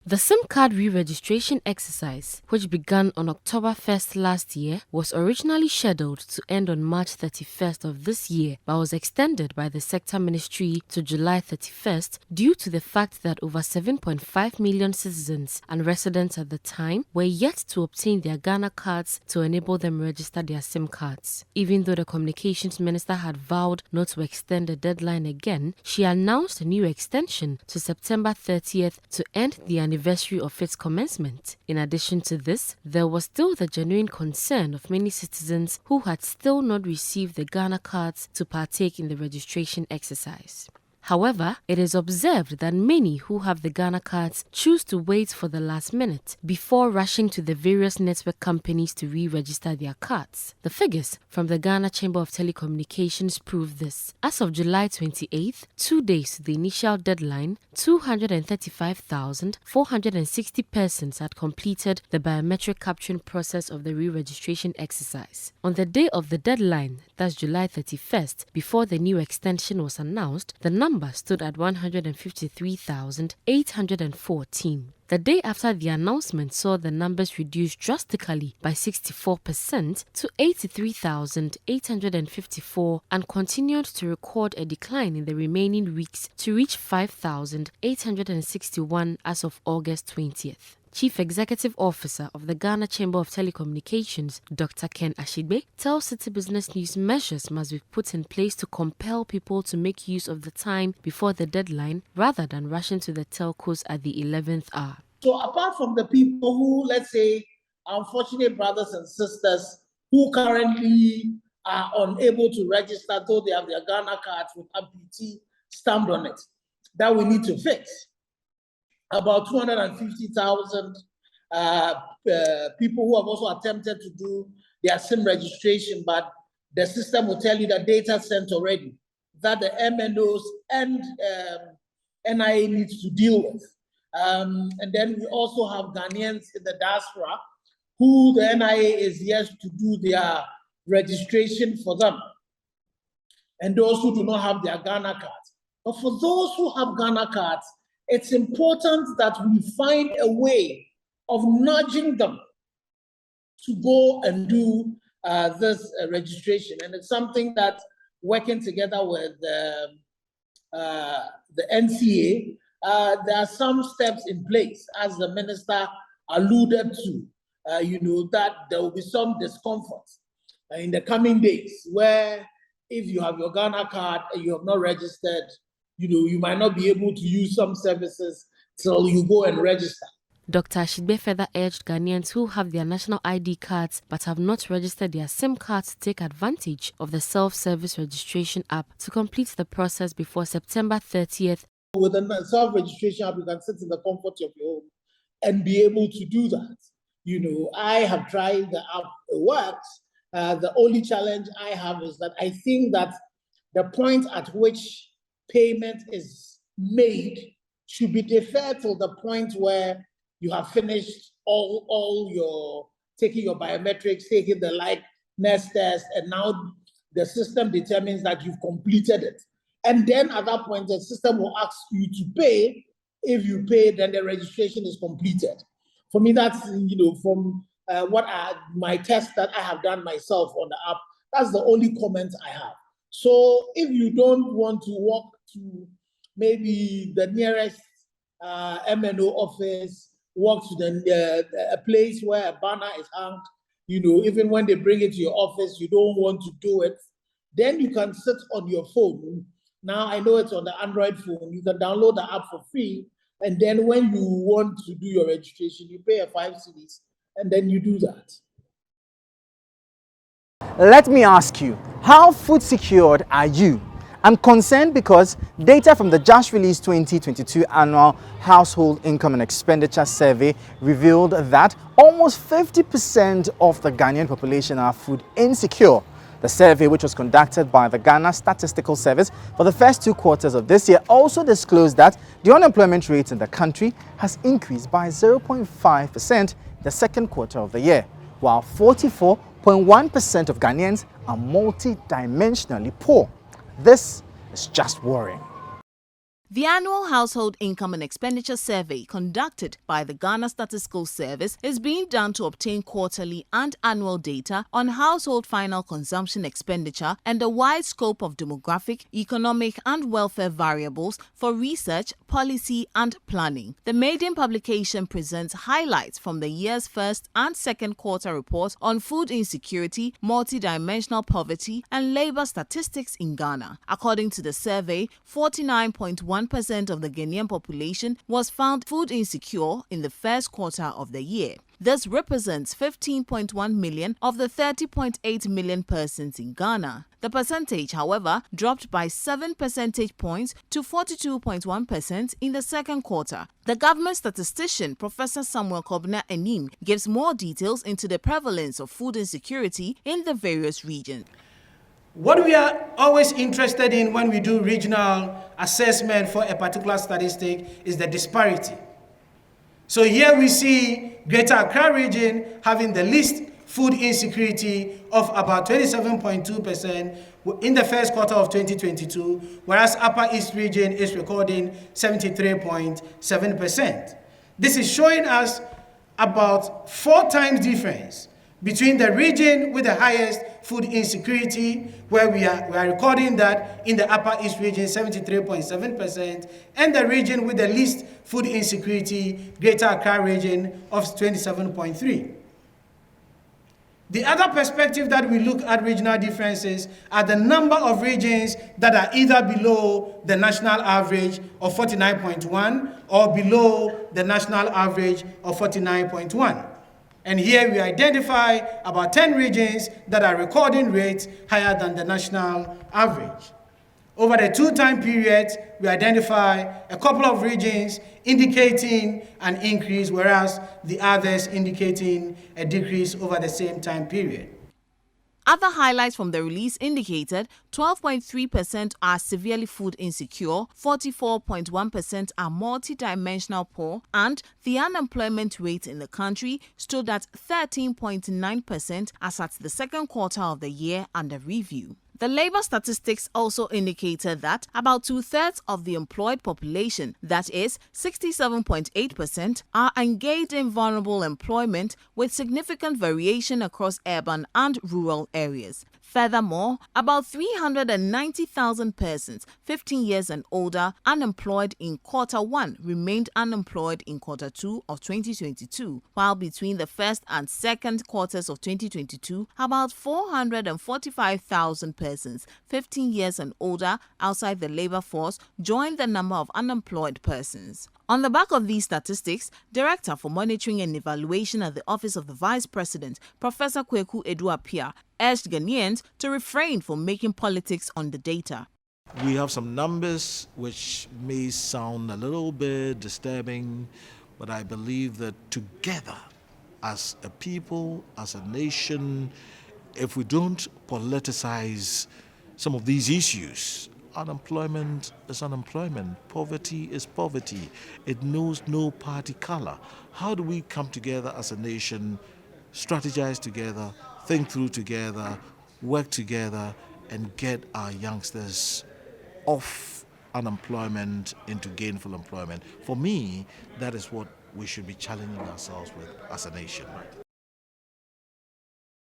The SIM card re-registration exercise, which began on October 1st last year, was originally scheduled to end on March 31st of this year, but was extended by the sector ministry to July 31st due to the fact that over 7.5 million citizens and residents at the time were yet to obtain their Ghana cards to enable them register their SIM cards. Even though the communications minister had vowed not to extend the deadline again, she announced a new extension to September 30th to end the anniversary of its commencement. In addition to this, there was still the genuine concern of many citizens who had still not received the Ghana cards to partake in the registration exercise. However, it is observed that many who have the Ghana cards choose to wait for the last minute before rushing to the various network companies to re-register their cards. The figures from the Ghana Chamber of Telecommunications prove this. As of July 28th, 2 days to the initial deadline, 235,460 persons had completed the biometric capturing process of the re-registration exercise. On the day of the deadline, that's July 31st, before the new extension was announced, the number stood at 153,814. The day after the announcement saw the numbers reduced drastically by 64% to 83,854 and continued to record a decline in the remaining weeks to reach 5,861 as of August 20th. Chief Executive Officer of the Ghana Chamber of Telecommunications, Dr. Ken Ashigbe, tells Citi Business News measures must be put in place to compel people to make use of the time before the deadline rather than rushing to the telcos at the 11th hour. So apart from the people who, let's say, unfortunate brothers and sisters who currently are unable to register though they have their Ghana cards with APT stamped on it, that we need to fix. About 250,000 people who have also attempted to do their SIM registration, but the system will tell you that data sent already, that the MNOs and NIA needs to deal with. And then we also have Ghanaians in the diaspora who the NIA is yet to do their registration for them, and those who do not have their Ghana cards. But for those who have Ghana cards, it's important that we find a way of nudging them to go and do this registration. And it's something that working together with the NCA, there are some steps in place, as the minister alluded to, that there will be some discomfort in the coming days, where if you have your Ghana card and you have not registered, you might not be able to use some services till you go and register. Dr. Ashigbe further urged Ghanaians who have their national ID cards but have not registered their SIM cards to take advantage of the self-service registration app to complete the process before September 30th. With a self-registration app, you can sit in the comfort of your home and be able to do that. I have tried the app, it works. The only challenge I have is that I think that the point at which payment is made should be deferred till the point where you have finished all your taking your biometrics, taking the likeness test, and now the system determines that you've completed it. And then at that point, the system will ask you to pay. If you pay, then the registration is completed. For me, that's, from my test that I have done myself on the app, that's the only comment I have. So if you don't want to walk to maybe the nearest MNO office, walk to a place where a banner is hung, even when they bring it to your office, you don't want to do it, then you can sit on your phone. Now, I know it's on the Android phone. You can download the app for free. And then when you want to do your registration, you pay a 5 cedis, and then you do that. Let me ask you, how food secured are you? I'm concerned because data from the just released 2022 Annual Household Income and Expenditure Survey revealed that almost 50% of the Ghanaian population are food insecure. The survey, which was conducted by the Ghana Statistical Service for the first 2 quarters of this year, also disclosed that the unemployment rate in the country has increased by 0.5% the second quarter of the year, while 44.1% of Ghanaians are multi-dimensionally poor. This is just worrying. The annual Household Income and Expenditure Survey conducted by the Ghana Statistical Service is being done to obtain quarterly and annual data on household final consumption expenditure and a wide scope of demographic, economic and welfare variables for research, policy and planning. The maiden publication presents highlights from the year's first and second quarter reports on food insecurity, multidimensional poverty and labor statistics in Ghana. According to the survey, 49.1% of the Ghanaian population was found food insecure in the first quarter of the year. This represents 15.1 million of the 30.8 million persons in Ghana. The percentage, however, dropped by 7 percentage points to 42.1% in the second quarter. The government statistician, Professor Samuel Kobna Enim, gives more details into the prevalence of food insecurity in the various regions. What we are always interested in when we do regional assessment for a particular statistic is the disparity. So here we see Greater Accra region having the least food insecurity of about 27.2% in the first quarter of 2022, whereas Upper East region is recording 73.7%. This is showing us about 4 times difference between the region with the highest food insecurity, where we are recording that in the Upper East region 73.7%, and the region with the least food insecurity, Greater Accra region, of 27.3%. The other perspective that we look at regional differences are the number of regions that are either below the national average of 49.1 or below the national average of 49.1. And here we identify about 10 regions that are recording rates higher than the national average. Over the 2-time period, we identify a couple of regions indicating an increase, whereas the others indicating a decrease over the same time period. Other highlights from the release indicated 12.3% are severely food insecure, 44.1% are multidimensional poor, and the unemployment rate in the country stood at 13.9% as at the second quarter of the year under review. The labor statistics also indicated that about 2/3 of the employed population, that is 67.8%, are engaged in vulnerable employment with significant variation across urban and rural areas. Furthermore, about 390,000 persons 15 years and older unemployed in quarter 1 remained unemployed in quarter 2 of 2022, while between the first and second quarters of 2022, about 445,000 persons 15 years and older outside the labor force joined the number of unemployed persons. On the back of these statistics, Director for Monitoring and Evaluation at the Office of the Vice President, Professor Kweku Edu-Apia, urged Ghanaians to refrain from making politics on the data. We have some numbers which may sound a little bit disturbing, but I believe that together, as a people, as a nation, if we don't politicize some of these issues, unemployment is unemployment, poverty is poverty. It knows no party color. How do we come together as a nation, strategize together, think through together, work together, and get our youngsters off unemployment into gainful employment? For me, that is what we should be challenging ourselves with as a nation.